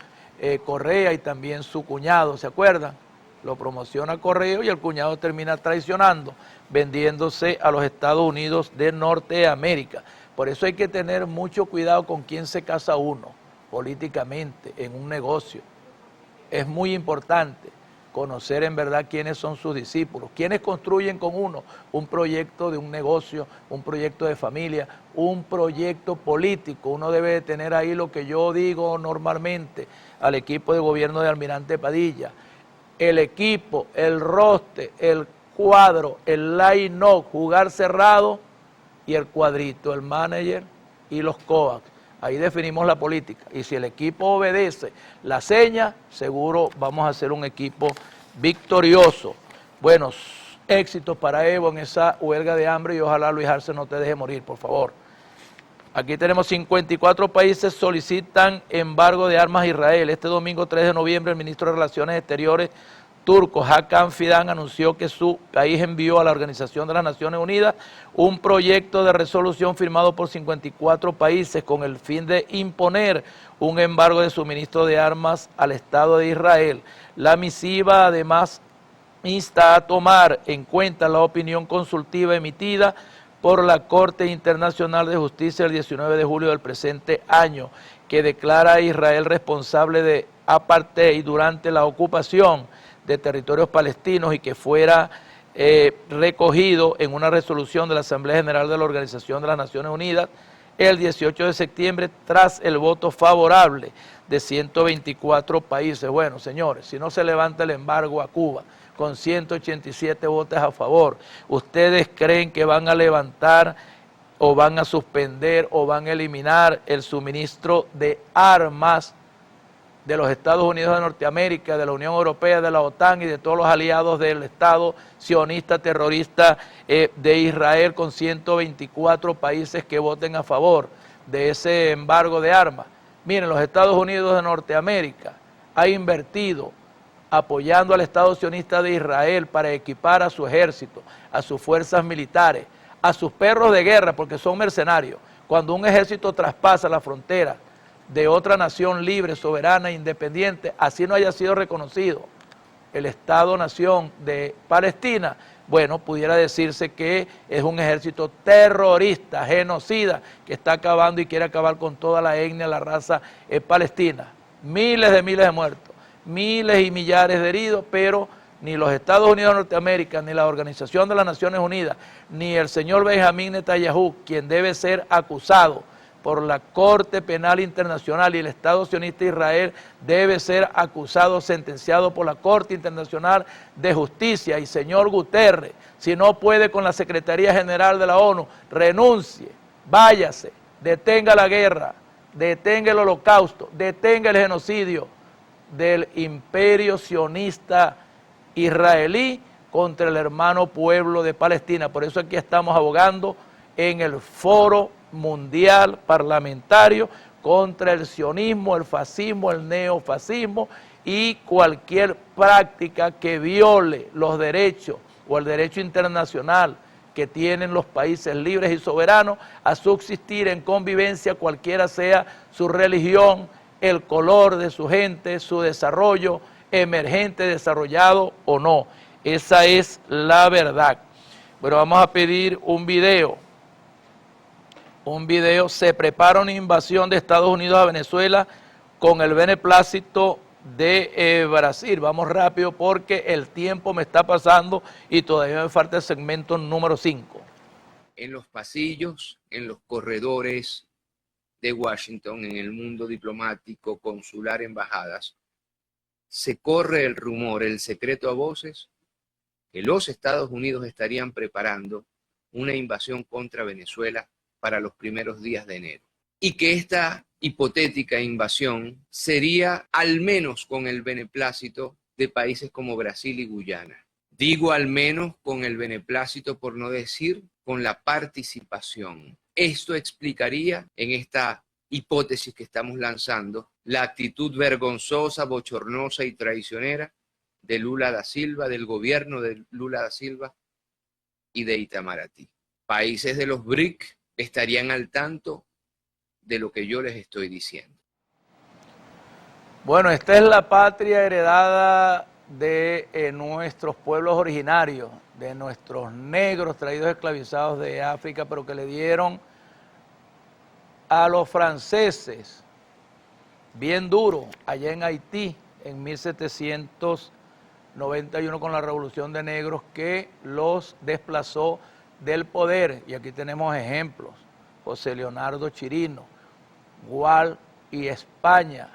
S1: Correa y también su cuñado, ¿se acuerdan? Lo promociona Correa y el cuñado termina traicionando, vendiéndose a los Estados Unidos de Norteamérica. Por eso hay que tener mucho cuidado con quién se casa uno políticamente en un negocio. Es muy importante conocer en verdad quiénes son sus discípulos, quiénes construyen con uno un proyecto de un negocio, un proyecto de familia, un proyecto político. Uno debe de tener ahí lo que yo digo normalmente al equipo de gobierno de Almirante Padilla: el equipo, el roster, el cuadro, el line-up, jugar cerrado y el cuadrito, el manager y los coax. Ahí definimos la política y si el equipo obedece la seña, seguro vamos a hacer un equipo victorioso. Buenos éxitos para Evo en esa huelga de hambre y ojalá Luis Arce no te deje morir, por favor. Aquí tenemos 54 países solicitan embargo de armas a Israel. Este domingo 3 de noviembre el ministro de Relaciones Exteriores turco Hakan Fidan anunció que su país envió a la Organización de las Naciones Unidas un proyecto de resolución firmado por 54 países con el fin de imponer un embargo de suministro de armas al Estado de Israel. La misiva además insta a tomar en cuenta la opinión consultiva emitida por la Corte Internacional de Justicia el 19 de julio del presente año, que declara a Israel responsable de apartheid durante la ocupación de territorios palestinos y que fuera recogido en una resolución de la Asamblea General de la Organización de las Naciones Unidas el 18 de septiembre tras el voto favorable de 124 países. Bueno, señores, si no se levanta el embargo a Cuba con 187 votos a favor, ¿ustedes creen que van a levantar o van a suspender o van a eliminar el suministro de armas de los Estados Unidos de Norteamérica, de la Unión Europea, de la OTAN y de todos los aliados del Estado sionista terrorista de Israel, con 124 países que voten a favor de ese embargo de armas? Miren, los Estados Unidos de Norteamérica ha invertido apoyando al Estado sionista de Israel para equipar a su ejército, a sus fuerzas militares, a sus perros de guerra, porque son mercenarios. Cuando un ejército traspasa la frontera de otra nación libre, soberana, independiente, así no haya sido reconocido el Estado-nación de Palestina, bueno, pudiera decirse que es un ejército terrorista, genocida, que está acabando y quiere acabar con toda la etnia, la raza palestina. Miles de muertos, miles y millares de heridos, pero ni los Estados Unidos de Norteamérica, ni la Organización de las Naciones Unidas, ni el señor Benjamín Netanyahu, quien debe ser acusado por la Corte Penal Internacional, y el Estado sionista de Israel debe ser acusado, sentenciado por la Corte Internacional de Justicia. Y señor Guterres, si no puede con la Secretaría General de la ONU, renuncie, váyase, detenga la guerra, detenga el holocausto, detenga el genocidio del imperio sionista israelí contra el hermano pueblo de Palestina. Por eso aquí estamos abogando en el Foro Mundial Parlamentario contra el sionismo, el fascismo, el neofascismo y cualquier práctica que viole los derechos o el derecho internacional que tienen los países libres y soberanos a subsistir en convivencia, cualquiera sea su religión, el color de su gente, su desarrollo emergente, desarrollado o no. Esa es la verdad. Bueno, vamos a pedir un video. Se prepara una invasión de Estados Unidos a Venezuela con el beneplácito de Brasil. Vamos rápido porque el tiempo me está pasando y todavía me falta el segmento número 5.
S5: En los pasillos, en los corredores de Washington, en el mundo diplomático, consular, embajadas, se corre el rumor, el secreto a voces, que los Estados Unidos estarían preparando una invasión contra Venezuela para los primeros días de enero. Y que esta hipotética invasión sería al menos con el beneplácito de países como Brasil y Guyana. Digo al menos con el beneplácito, por no decir con la participación. Esto explicaría en esta hipótesis que estamos lanzando la actitud vergonzosa, bochornosa y traicionera de Lula da Silva, del gobierno de Lula da Silva y de Itamaraty. Países de los BRIC estarían al tanto de lo que yo les estoy diciendo.
S1: Bueno, esta es la patria heredada de nuestros pueblos originarios, de nuestros negros traídos esclavizados de África, pero que le dieron a los franceses bien duro allá en Haití en 1791 con la Revolución de Negros que los desplazó del poder. Y aquí tenemos ejemplos: José Leonardo Chirino, Gual y España,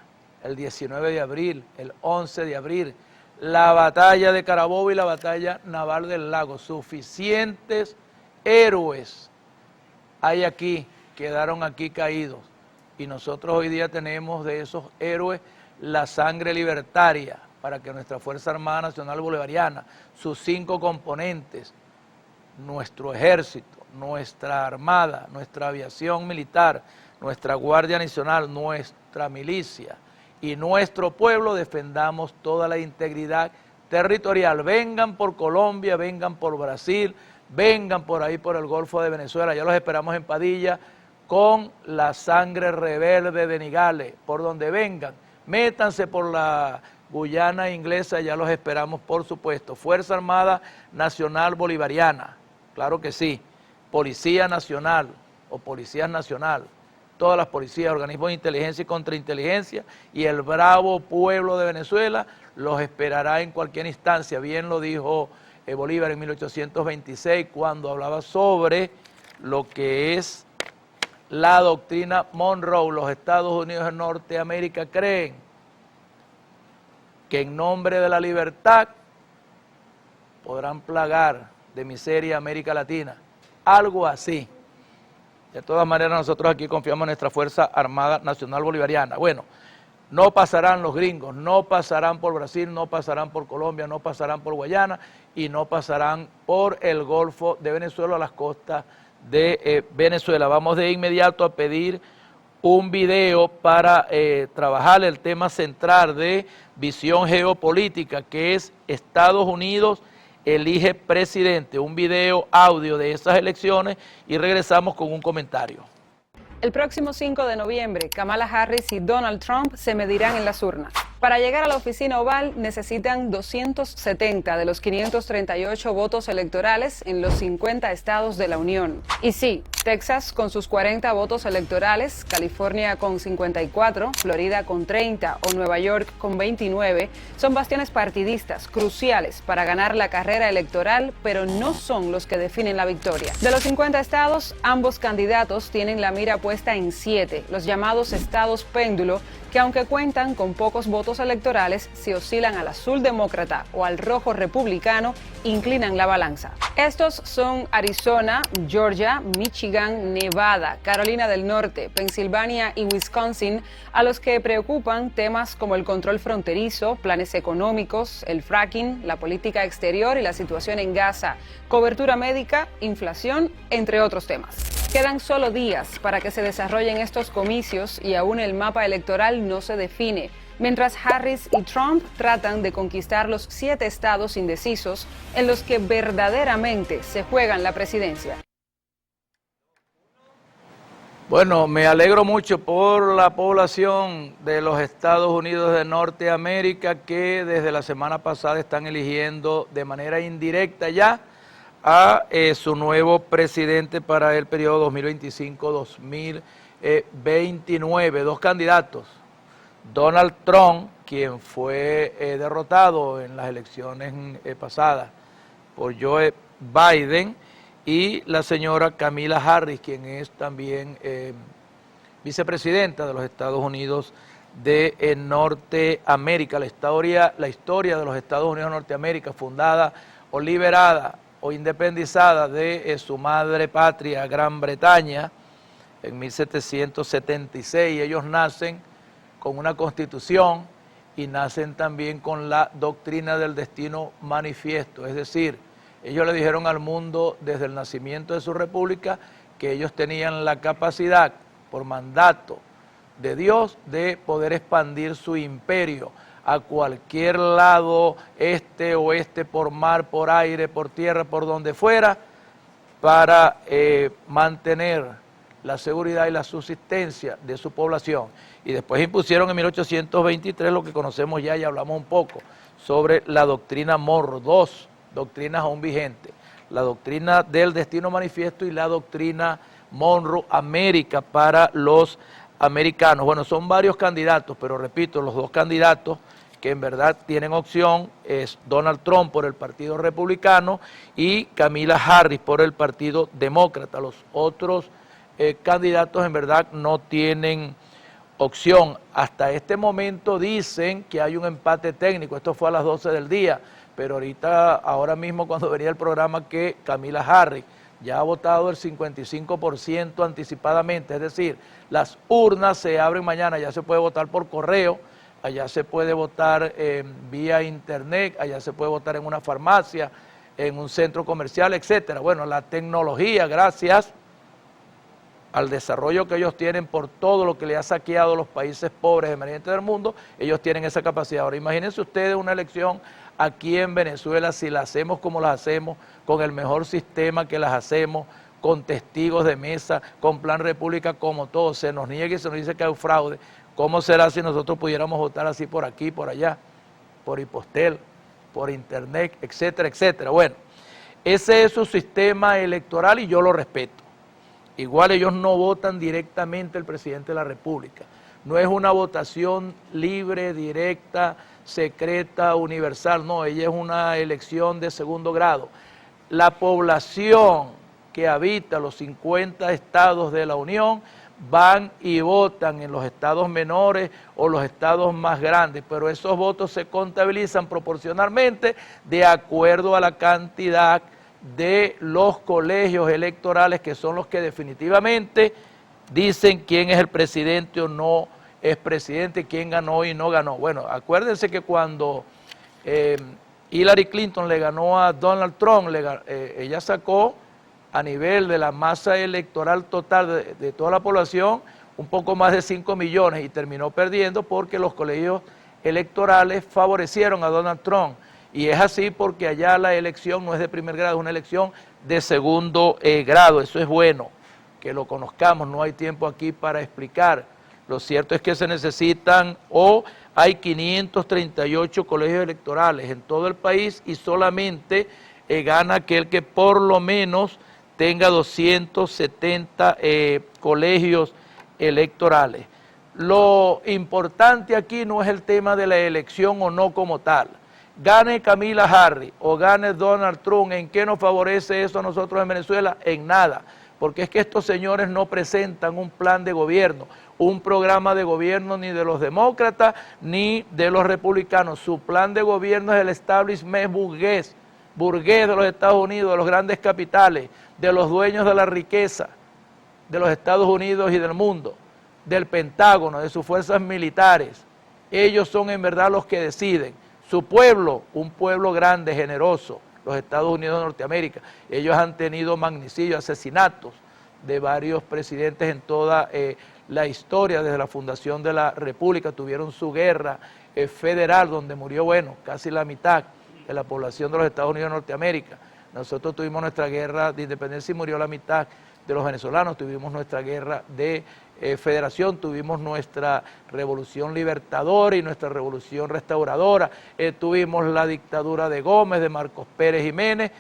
S1: el 19 de abril, el 11 de abril, la batalla de Carabobo y la batalla naval del Lago. Suficientes héroes hay aquí, quedaron aquí caídos. Y nosotros hoy día tenemos de esos héroes la sangre libertaria para que nuestra Fuerza Armada Nacional Bolivariana, sus 5 componentes, nuestro ejército, nuestra armada, nuestra aviación militar, nuestra Guardia Nacional, nuestra milicia y nuestro pueblo defendamos toda la integridad territorial. Vengan por Colombia, vengan por Brasil, vengan por ahí por el Golfo de Venezuela, ya los esperamos en Padilla con la sangre rebelde de Nigales, por donde vengan, métanse por la Guyana inglesa, ya los esperamos por supuesto. Fuerza Armada Nacional Bolivariana, claro que sí, Policía Nacional o Policías Nacional, todas las policías, organismos de inteligencia y contrainteligencia y el bravo pueblo de Venezuela los esperará en cualquier instancia. Bien lo dijo Bolívar en 1826 cuando hablaba sobre lo que es la doctrina Monroe. Los Estados Unidos de Norteamérica creen que en nombre de la libertad podrán plagar de miseria a América Latina, algo así. De todas maneras, nosotros aquí confiamos en nuestra Fuerza Armada Nacional Bolivariana. Bueno, no pasarán los gringos, no pasarán por Brasil, no pasarán por Colombia, no pasarán por Guayana y no pasarán por el Golfo de Venezuela, a las costas de Venezuela. Vamos de inmediato a pedir un video para trabajar el tema central de visión geopolítica, que es Estados Unidos elige presidente, un video audio de esas elecciones y regresamos con un comentario.
S6: El próximo 5 de noviembre, Kamala Harris y Donald Trump se medirán en las urnas. Para llegar a la oficina oval necesitan 270 de los 538 votos electorales en los 50 estados de la Unión. Y sí, Texas con sus 40 votos electorales, California con 54, Florida con 30 o Nueva York con 29 son bastiones partidistas cruciales para ganar la carrera electoral, pero no son los que definen la victoria. De los 50 estados, ambos candidatos tienen la mira puesta en 7, los llamados estados péndulo, que aunque cuentan con pocos votos electorales, si oscilan al azul demócrata o al rojo republicano, inclinan la balanza. Estos son Arizona, Georgia, Michigan, Nevada, Carolina del Norte, Pensilvania y Wisconsin, a los que preocupan temas como el control fronterizo, planes económicos, el fracking, la política exterior y la situación en Gaza, cobertura médica, inflación, entre otros temas. Quedan solo días para que se desarrollen estos comicios y aún el mapa electoral no se define, mientras Harris y Trump tratan de conquistar los 7 estados indecisos en los que verdaderamente se juegan la presidencia.
S1: Bueno, me alegro mucho por la población de los Estados Unidos de Norteamérica que desde la semana pasada están eligiendo de manera indirecta ya a su nuevo presidente para el periodo 2025-2029. 2 candidatos, Donald Trump, quien fue derrotado en las elecciones pasadas por Joe Biden, y la señora Kamala Harris, quien es también vicepresidenta de los Estados Unidos de Norteamérica. La historia de los Estados Unidos de Norteamérica, fundada o liberada o independizada de su madre patria, Gran Bretaña, en 1776. Ellos nacen con una constitución y nacen también con la doctrina del destino manifiesto, es decir, ellos le dijeron al mundo desde el nacimiento de su república que ellos tenían la capacidad, por mandato de Dios, de poder expandir su imperio a cualquier lado, este, oeste, por mar, por aire, por tierra, por donde fuera, para mantener la seguridad y la subsistencia de su población. Y después impusieron en 1823 lo que conocemos ya y hablamos un poco sobre la doctrina Monroe, 2 doctrinas aún vigentes, la doctrina del destino manifiesto y la doctrina Monroe, América para los americanos. Bueno, son varios candidatos, pero repito, los 2 candidatos que en verdad tienen opción es Donald Trump por el Partido Republicano y Kamala Harris por el Partido Demócrata. Los otros candidatos en verdad no tienen opción. Hasta este momento dicen que hay un empate técnico, esto fue a las 12 del día, pero ahora mismo cuando venía el programa, que Kamala Harris ya ha votado el 55% anticipadamente, es decir, las urnas se abren mañana, ya se puede votar por correo, allá se puede votar vía internet, allá se puede votar en una farmacia, en un centro comercial, etcétera. Bueno, la tecnología, gracias al desarrollo que ellos tienen por todo lo que le ha saqueado a los países pobres emergentes del mundo, ellos tienen esa capacidad. Ahora imagínense ustedes una elección aquí en Venezuela, si la hacemos como las hacemos, con el mejor sistema que las hacemos, con testigos de mesa, con plan república, como todo, se nos niega y se nos dice que hay fraude. ¿Cómo será si nosotros pudiéramos votar así por aquí, por allá, por Hipostel, por internet, etcétera, etcétera? Bueno, ese es su sistema electoral y yo lo respeto. Igual ellos no votan directamente el presidente de la República. No es una votación libre, directa, secreta, universal. No, ella es una elección de segundo grado. La población que habita los 50 estados de la Unión van y votan en los estados menores o los estados más grandes, pero esos votos se contabilizan proporcionalmente de acuerdo a la cantidad de los colegios electorales, que son los que definitivamente dicen quién es el presidente o no es presidente, quién ganó y no ganó. Bueno, acuérdense que cuando Hillary Clinton le ganó a Donald Trump, ella sacó a nivel de la masa electoral total de toda la población un poco más de 5 millones y terminó perdiendo porque los colegios electorales favorecieron a Donald Trump. Y es así porque allá la elección no es de primer grado, es una elección de segundo grado. Eso es bueno, que lo conozcamos, no hay tiempo aquí para explicar. Lo cierto es que se necesitan, hay 538 colegios electorales en todo el país y solamente gana aquel que por lo menos tenga 270 colegios electorales. Lo importante aquí no es el tema de la elección o no como tal. Gane Kamala Harris o gane Donald Trump, ¿en qué nos favorece eso a nosotros en Venezuela? En nada, porque es que estos señores no presentan un plan de gobierno, un programa de gobierno ni de los demócratas ni de los republicanos. Su plan de gobierno es el establishment burgués de los Estados Unidos, de los grandes capitales, de los dueños de la riqueza de los Estados Unidos y del mundo, del Pentágono, de sus fuerzas militares. Ellos son en verdad los que deciden. Su pueblo, un pueblo grande, generoso, los Estados Unidos de Norteamérica. Ellos han tenido magnicidios, asesinatos de varios presidentes en toda la historia, desde la fundación de la República. Tuvieron su guerra federal, donde murió, bueno, casi la mitad de la población de los Estados Unidos de Norteamérica. Nosotros tuvimos nuestra guerra de independencia y murió la mitad de los venezolanos. Tuvimos nuestra guerra de federación, tuvimos nuestra revolución libertadora y nuestra revolución restauradora, tuvimos la dictadura de Gómez, de Marcos Pérez Jiménez,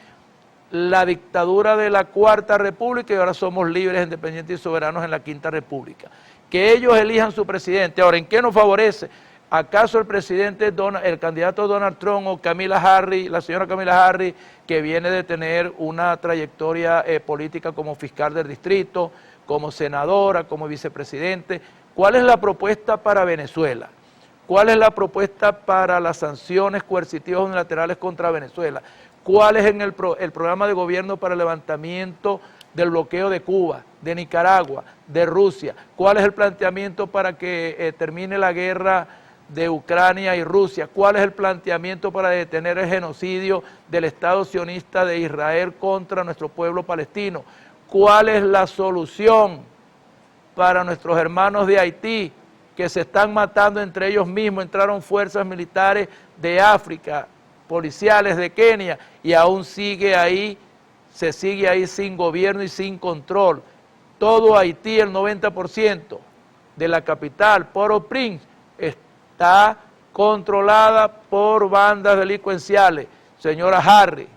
S1: la dictadura de la Cuarta República, y ahora somos libres, independientes y soberanos en la Quinta República. Que ellos elijan su presidente. Ahora, ¿en qué nos favorece? ¿Acaso el presidente, el candidato Donald Trump o Kamala Harris, la señora Kamala Harris, que viene de tener una trayectoria política como fiscal del distrito, como senadora, como vicepresidente? ¿Cuál es la propuesta para Venezuela? ¿Cuál es la propuesta para las sanciones coercitivas unilaterales contra Venezuela? ¿Cuál es el programa de gobierno para el levantamiento del bloqueo de Cuba, de Nicaragua, de Rusia? ¿Cuál es el planteamiento para que termine la guerra de Ucrania y Rusia? ¿Cuál es el planteamiento para detener el genocidio del Estado sionista de Israel contra nuestro pueblo palestino? ¿Cuál es la solución para nuestros hermanos de Haití que se están matando entre ellos mismos? Entraron fuerzas militares de África, policiales de Kenia, y aún sigue ahí, se sigue ahí sin gobierno y sin control. Todo Haití, el 90% de la capital, Port-au-Prince, está controlada por bandas delincuenciales. Señora Harris,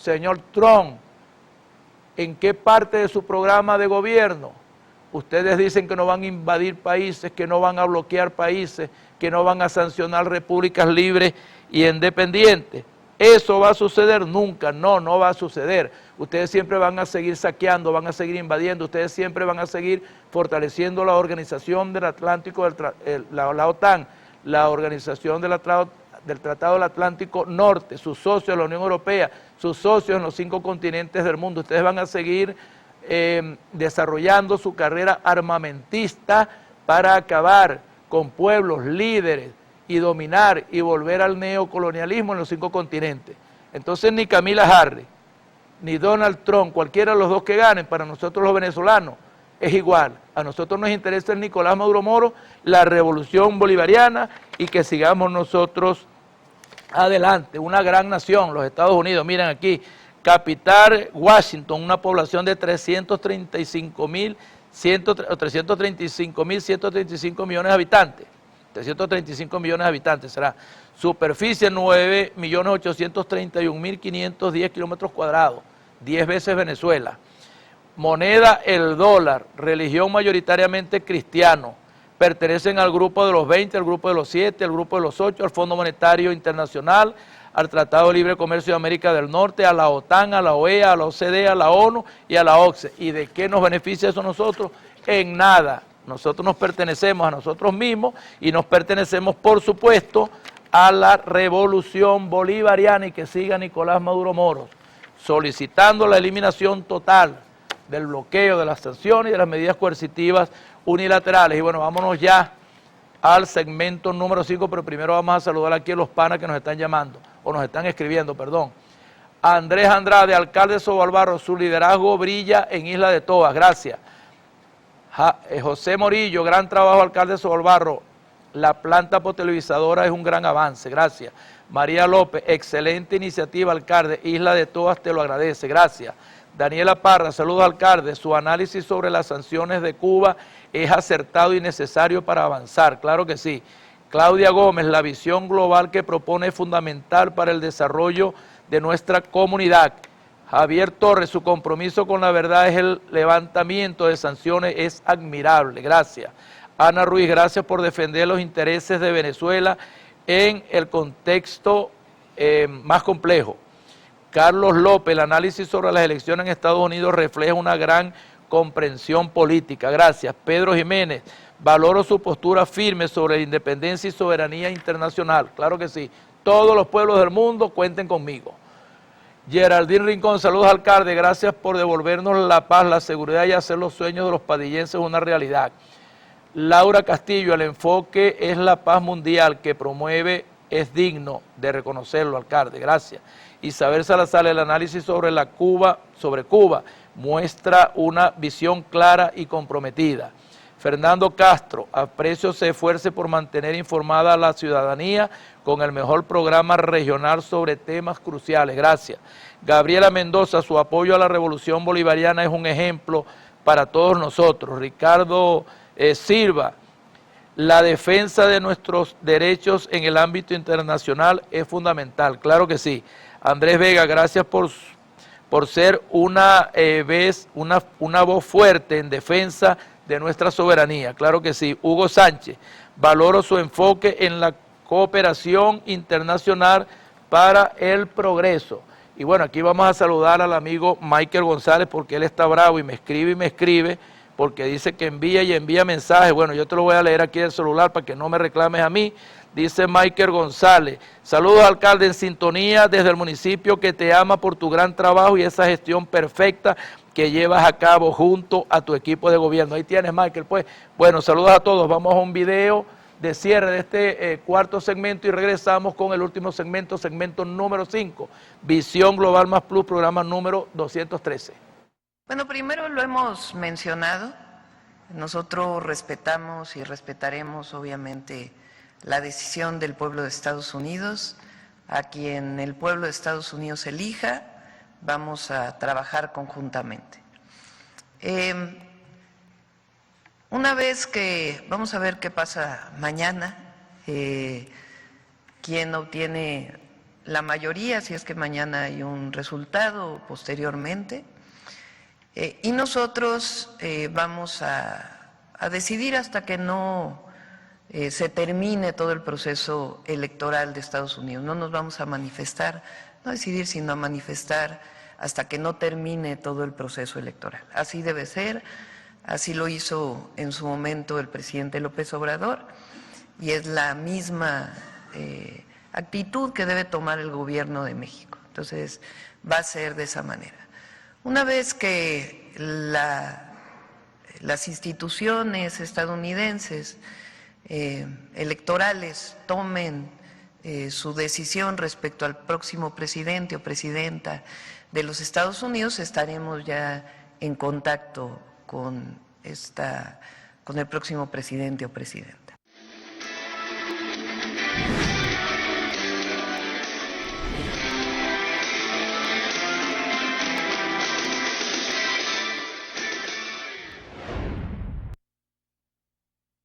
S1: señor Trump, ¿en qué parte de su programa de gobierno ustedes dicen que no van a invadir países, que no van a bloquear países, que no van a sancionar repúblicas libres y independientes? ¿Eso va a suceder? Nunca, no va a suceder. Ustedes siempre van a seguir saqueando, van a seguir invadiendo, ustedes siempre van a seguir fortaleciendo la Organización del Atlántico, la OTAN, la Organización del Tratado del Atlántico Norte, sus socios, la Unión Europea, sus socios en los 5 continentes del mundo. Ustedes van a seguir desarrollando su carrera armamentista para acabar con pueblos líderes y dominar y volver al neocolonialismo en los 5 continentes. Entonces ni Kamala Harris, ni Donald Trump, cualquiera de los dos que ganen, para nosotros los venezolanos es igual. A nosotros nos interesa el Nicolás Maduro Moro, la revolución bolivariana, y que sigamos nosotros adelante. Una gran nación, los Estados Unidos. Miren aquí, capital Washington, una población de 335.135 millones de habitantes. 335 millones de habitantes será. Superficie 9.831.510 kilómetros cuadrados, 10 veces Venezuela. Moneda el dólar, religión mayoritariamente cristiano. Pertenecen al grupo de los 20, al grupo de los 7, al grupo de los 8, al Fondo Monetario Internacional, al Tratado de Libre Comercio de América del Norte, a la OTAN, a la OEA, a la OCDE, a la ONU y a la OCSE. ¿Y de qué nos beneficia eso a nosotros? En nada. Nosotros nos pertenecemos a nosotros mismos y nos pertenecemos, por supuesto, a la revolución bolivariana, y que siga Nicolás Maduro Moro solicitando la eliminación total del bloqueo, de las sanciones y de las medidas coercitivas unilaterales. Y bueno, vámonos ya al segmento número 5, pero primero vamos a saludar aquí a los panas que nos están llamando, o nos están escribiendo, perdón. Andrés Andrade, alcalde de Sobalbarro, su liderazgo brilla en Isla de Toas, gracias. José Morillo, gran trabajo, alcalde de Sobalbarro, la planta potabilizadora es un gran avance, gracias. María López, excelente iniciativa, alcalde, Isla de Toas te lo agradece, gracias. Daniela Parra, saludos, alcalde, su análisis sobre las sanciones de Cuba es acertado y necesario para avanzar, claro que sí. Claudia Gómez, la visión global que propone es fundamental para el desarrollo de nuestra comunidad. Javier Torres, su compromiso con la verdad es el levantamiento de sanciones, es admirable, gracias. Ana Ruiz, gracias por defender los intereses de Venezuela en el contexto más complejo. Carlos López, el análisis sobre las elecciones en Estados Unidos refleja una gran comprensión política, gracias. Pedro Jiménez, Valoro su postura firme sobre la independencia y soberanía internacional. Claro que sí. Todos los pueblos del mundo cuenten conmigo. Geraldine Rincón, saludos alcalde, gracias por devolvernos la paz, la seguridad y hacer los sueños de los padillenses una realidad. Laura Castillo, el enfoque es la paz mundial que promueve, es digno de reconocerlo, alcalde, gracias. Isabel Salazar, el análisis sobre Cuba muestra una visión clara y comprometida. Fernando Castro, aprecio se esfuerce por mantener informada a la ciudadanía con el mejor programa regional sobre temas cruciales. Gracias. Gabriela Mendoza, su apoyo a la revolución bolivariana es un ejemplo para todos nosotros. Ricardo Silva, la defensa de nuestros derechos en el ámbito internacional es fundamental. Claro que sí. Andrés Vega, gracias por ser una voz fuerte en defensa de nuestra soberanía, claro que sí. Hugo Sánchez, valoro su enfoque en la cooperación internacional para el progreso. Y bueno, aquí vamos a saludar al amigo Michael González porque él está bravo y me escribe, porque dice que envía y envía mensajes. Bueno, yo te lo voy a leer aquí en el celular para que no me reclames a mí. Dice Michael González, saludos alcalde, en sintonía desde el municipio que te ama por tu gran trabajo y esa gestión perfecta que llevas a cabo junto a tu equipo de gobierno. Ahí tienes, Michael, pues. Bueno, saludos a todos. Vamos a un video de cierre de este cuarto segmento y regresamos con el último segmento, segmento número 5, Visión Global Más Plus, programa número 213.
S7: Bueno, primero lo hemos mencionado. Nosotros respetamos y respetaremos, obviamente, la decisión del pueblo de Estados Unidos. A quien el pueblo de Estados Unidos elija, vamos a trabajar conjuntamente. Una vez que, vamos a ver qué pasa mañana, quién obtiene la mayoría, si es que mañana hay un resultado posteriormente, y nosotros vamos a decidir hasta que no se termine todo el proceso electoral de Estados Unidos. No nos vamos a manifestar, no decidir, sino a manifestar hasta que no termine todo el proceso electoral. Así debe ser, así lo hizo en su momento el presidente López Obrador, y es la misma actitud que debe tomar el gobierno de México. Entonces, va a ser de esa manera. Una vez que las instituciones estadounidenses electorales tomen su decisión respecto al próximo presidente o presidenta de los Estados Unidos, estaremos ya en contacto con el próximo presidente o presidenta.